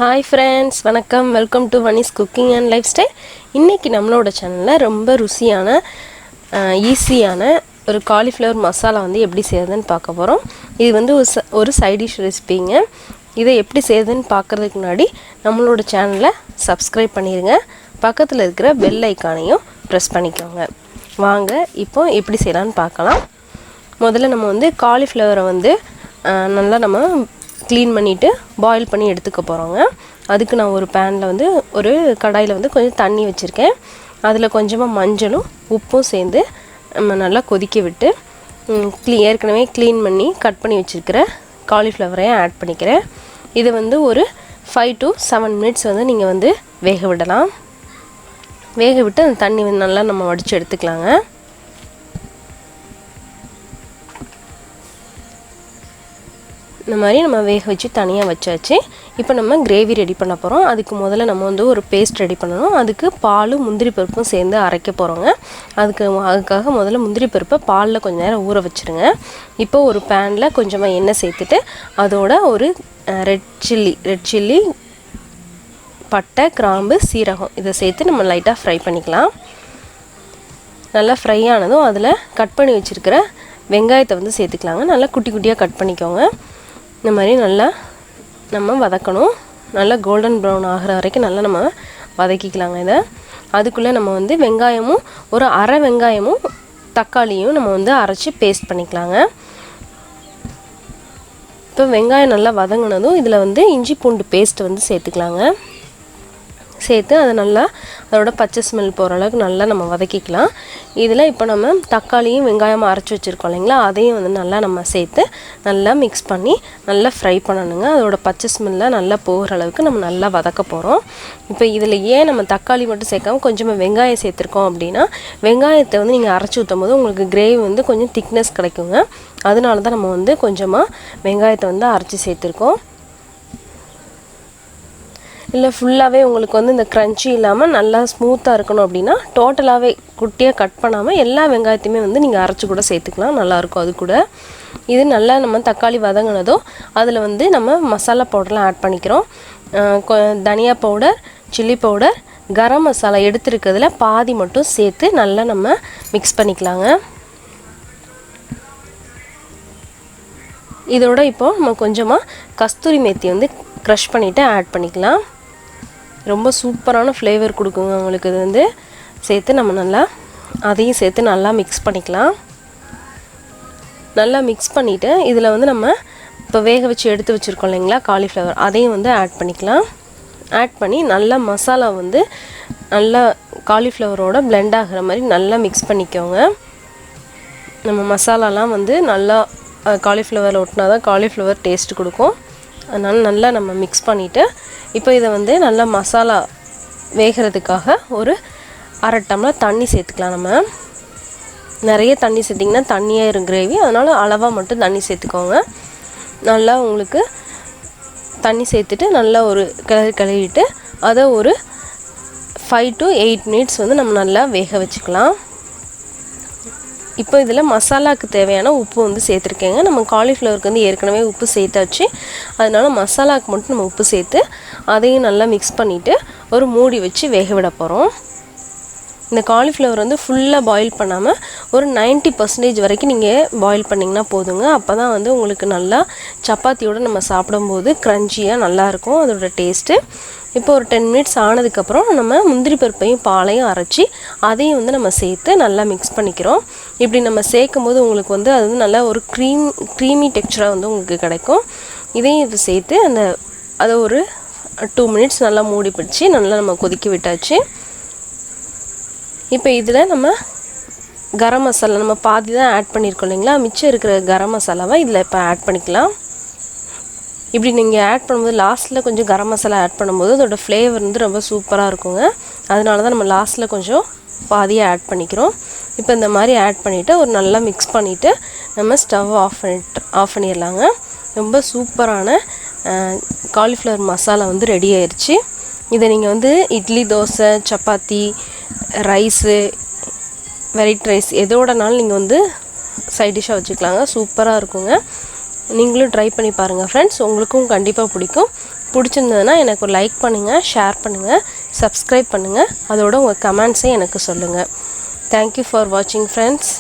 Hi friends, வணக்கம். Welcome to Vani's cooking and lifestyle. இன்றைக்கி நம்மளோட சேனலில் ரொம்ப ருசியான ஈஸியான ஒரு காலிஃப்ளவர் மசாலா வந்து எப்படி செய்யுதுன்னு பார்க்க போகிறோம். இது வந்து ஒரு சைட் டிஷ் ரெசிபிங்க. இதை எப்படி செய்யுதுன்னு பார்க்குறதுக்கு முன்னாடி நம்மளோட சேனலை சப்ஸ்கிரைப் பண்ணிடுங்க. பக்கத்தில் இருக்கிற பெல் ஐக்கானையும் ப்ரெஸ் பண்ணிக்கோங்க. வாங்க இப்போ எப்படி செய்யலான்னு பார்க்கலாம். முதல்ல நம்ம வந்து காலிஃப்ளவரை வந்து நல்லா நம்ம க்ளீன் பண்ணிவிட்டு பாயில் பண்ணி எடுத்துக்க போகிறோங்க. அதுக்கு நான் ஒரு பேனில் வந்து ஒரு கடாயில் வந்து கொஞ்சம் தண்ணி வச்சுருக்கேன். அதில் கொஞ்சமாக மஞ்சளும் உப்பும் சேர்ந்து நம்ம நல்லா கொதிக்க விட்டு ஏற்கனவே க்ளீன் பண்ணி கட் பண்ணி வச்சுருக்கிற காலிஃப்ளவரையும் ஆட் பண்ணிக்கிறேன். இது வந்து ஒரு 5 to 7 minutes வந்து நீங்கள் வந்து வேக விடலாம். வேக விட்டு அந்த தண்ணி வந்து நல்லா நம்ம வடித்து எடுத்துக்கலாங்க. இந்த மாதிரி நம்ம வேக வச்சு தனியாக வச்சாச்சு. இப்போ நம்ம கிரேவி ரெடி பண்ண போகிறோம். அதுக்கு முதல்ல நம்ம வந்து ஒரு பேஸ்ட் ரெடி பண்ணணும். அதுக்கு பாலும் முந்திரி பருப்பும் சேர்ந்து அரைக்க போகிறோங்க. அதுக்காக முதல்ல முந்திரி பருப்பை பாலில் கொஞ்சம் நேரம் ஊற வச்சுருங்க. இப்போ ஒரு பேனில் கொஞ்சமாக எண்ணெய் சேர்த்துட்டு அதோட ஒரு ரெட் சில்லி பட்டை கிராம்பு சீரகம் இதை சேர்த்து நம்ம லைட்டாக ஃப்ரை பண்ணிக்கலாம். நல்லா ஃப்ரை ஆனதும் அதில் கட் பண்ணி வச்சுருக்கிற வெங்காயத்தை வந்து சேர்த்துக்கலாங்க. நல்லா குட்டி குட்டியாக கட் பண்ணிக்கோங்க. இந்த மாதிரி நல்லா நம்ம வதக்கணும். நல்லா கோல்டன் ப்ரௌன் ஆகிற வரைக்கும் நல்லா நம்ம வதக்கிக்கலாங்க. இதை அதுக்குள்ளே நம்ம வந்து வெங்காயமும் ஒரு அரை வெங்காயமும் தக்காளியும் நம்ம வந்து அரைச்சி பேஸ்ட் பண்ணிக்கலாங்க. இப்போ வெங்காயம் நல்லா வதங்கினதும் இதில் வந்து இஞ்சி பூண்டு பேஸ்ட் வந்து சேர்த்துக்கலாங்க. சேர்த்து அதை நல்லா அதோட பச்சை ஸ்மெல் போகிற அளவுக்கு நல்லா நம்ம வதக்கிக்கலாம். இதில் இப்போ நம்ம தக்காளியும் வெங்காயமும் அரைச்சி வச்சுருக்கோம் இல்லைங்களா, அதையும் வந்து நல்லா நம்ம சேர்த்து நல்லா மிக்ஸ் பண்ணி நல்லா ஃப்ரை பண்ணணுங்க. அதோட பச்சை ஸ்மெல்லாம் நல்லா போகிற அளவுக்கு நம்ம நல்லா வதக்க போகிறோம். இப்போ இதில் ஏன் நம்ம தக்காளி மட்டும் சேர்க்காம கொஞ்சமாக வெங்காயம் சேர்த்துருக்கோம் அப்படின்னா, வெங்காயத்தை வந்து நீங்கள் அரைச்சி ஊற்றும் போது உங்களுக்கு கிரேவி வந்து கொஞ்சம் திக்னஸ் கிடைக்குங்க. அதனால தான் நம்ம வந்து கொஞ்சமாக வெங்காயத்தை வந்து அரைச்சி சேர்த்துருக்கோம். இல்லை ஃபுல்லாகவே உங்களுக்கு வந்து இந்த க்ரன்ச்சி இல்லாமல் நல்லா ஸ்மூத்தாக இருக்கணும் அப்படின்னா டோட்டலாகவே குட்டியாக கட் பண்ணாமல் எல்லா வெங்காயத்தையுமே வந்து நீங்கள் அரைச்சி கூட சேர்த்துக்கலாம். நல்லாயிருக்கும் அது கூட. இது நல்லா நம்ம தக்காளி வதங்கினதோ அதில் வந்து நம்ம மசாலா பவுடர்லாம் ஆட் பண்ணிக்கிறோம். தனியா powder, chilli powder, garam masala எடுத்துருக்கிறதுல பாதி மட்டும் சேர்த்து நல்லா நம்ம மிக்ஸ் பண்ணிக்கலாங்க. இதோட இப்போது நம்ம கொஞ்சமாக கஸ்தூரி மேத்தி வந்து க்ரஷ் பண்ணிவிட்டு ஆட் பண்ணிக்கலாம். ரொம்ப சூப்பரான ஃப்ளேவர் கொடுக்குங்க உங்களுக்கு. இது வந்து சேர்த்து நம்ம நல்லா அதையும் சேர்த்து நல்லா மிக்ஸ் பண்ணிக்கலாம். நல்லா மிக்ஸ் பண்ணிவிட்டு இதில் வந்து நம்ம இப்போ வேக வச்சு எடுத்து வச்சுருக்கோம் இல்லைங்களா காலிஃப்ளவர், அதையும் வந்து ஆட் பண்ணிக்கலாம். ஆட் பண்ணி நல்லா மசாலா வந்து நல்லா காலிஃப்ளவரோட பிளெண்ட் ஆகிற மாதிரி நல்லா மிக்ஸ் பண்ணிக்கோங்க. நம்ம மசாலாலாம் வந்து நல்லா காலிஃப்ளவரில் ஒட்டினா தான் காலிஃப்ளவர் டேஸ்ட் கொடுக்கும். அதனால் நல்லா நம்ம மிக்ஸ் பண்ணிவிட்டு இப்போ இதை வந்து நல்லா மசாலா வேகிறதுக்காக ஒரு அரை டம்ளர் தண்ணி சேர்த்துக்கலாம். நம்ம நிறைய தண்ணி சேர்த்திங்கன்னா தண்ணியாக இருக்கும் கிரேவி, அதனால் அளவாக மட்டும் தண்ணி சேர்த்துக்கோங்க. நல்லா உங்களுக்கு தண்ணி சேர்த்துட்டு நல்லா ஒரு கழுவிட்டு அதை ஒரு 5 to 8 minutes வந்து நம்ம நல்லா வேக வச்சுக்கலாம். இப்போ இதில் மசாலாவுக்கு தேவையான உப்பு வந்து சேர்த்துருக்கேங்க. நம்ம காலிஃப்ளவருக்கு வந்து ஏற்கனவே உப்பு சேர்த்தாச்சு. அதனால மசாலாவுக்கு மட்டும் நம்ம உப்பு சேர்த்து அதையும் நல்லா மிக்ஸ் பண்ணிவிட்டு ஒரு மூடி வச்சு வேக விட போகிறோம். இந்த காலிஃப்ளவர் வந்து ஃபுல்லாக பாயில் பண்ணாமல் ஒரு 90% வரைக்கும் நீங்கள் பாயில் பண்ணிங்கன்னா போதுங்க. அப்போ தான் வந்து உங்களுக்கு நல்லா சப்பாத்தியோடு நம்ம சாப்பிடும்போது க்ரன்ச்சியாக நல்லாயிருக்கும் அதோட டேஸ்ட்டு. இப்போ ஒரு 10 minutes ஆனதுக்கப்புறம் நம்ம முந்திரி பருப்பையும் பாலையும் அரைச்சி அதையும் வந்து நம்ம சேர்த்து நல்லா மிக்ஸ் பண்ணிக்கிறோம். இப்படி நம்ம சேர்க்கும் போது உங்களுக்கு வந்து அது வந்து நல்லா ஒரு க்ரீமி டெக்ஸ்சராக வந்து உங்களுக்கு கிடைக்கும். இதையும் இது சேர்த்து அதை ஒரு 2 minutes நல்லா மூடி பிடிச்சி நல்லா நம்ம கொதிக்க விட்டாச்சு. இப்போ இதில் நம்ம கரம் மசாலா நம்ம பாதி தான் ஆட் பண்ணியிருக்கோம் இல்லைங்களா, மிச்சம் இருக்கிற கரம் மசாலாவை இதில் இப்போ ஆட் பண்ணிக்கலாம். இப்படி நீங்கள் ஆட் பண்ணும்போது லாஸ்ட்டில் கொஞ்சம் கரம் மசாலா ஆட் பண்ணும்போது அதோட ஃப்ளேவர் வந்து ரொம்ப சூப்பராக இருக்குங்க. அதனால தான் நம்ம லாஸ்ட்டில் கொஞ்சம் பாதியாக ஆட் பண்ணிக்கிறோம். இப்போ இந்த மாதிரி ஆட் பண்ணிவிட்டு ஒரு நல்லா மிக்ஸ் பண்ணிவிட்டு நம்ம ஸ்டவ் ஆஃப் பண்ணிடலாங்க. ரொம்ப சூப்பரான காலிஃப்ளவர் மசாலா வந்து ரெடி ஆயிடுச்சு. இதை நீங்கள் வந்து idli, dosa, chapati, rice, variety rice எதோடனாலும் நீங்கள் வந்து சைட் டிஷ்ஷாக வச்சுக்கலாங்க. சூப்பராக இருக்குங்க. நீங்களும் ட்ரை பண்ணி பாருங்கள் ஃப்ரெண்ட்ஸ், உங்களுக்கும் கண்டிப்பாக பிடிக்கும். பிடிச்சிருந்ததுன்னா எனக்கு ஒரு லைக் பண்ணுங்கள், ஷேர் பண்ணுங்கள், சப்ஸ்கிரைப் பண்ணுங்கள். அதோட உங்கள் கமெண்ட்ஸை எனக்கு சொல்லுங்கள். தேங்க்யூ ஃபார் வாட்சிங் ஃப்ரெண்ட்ஸ்.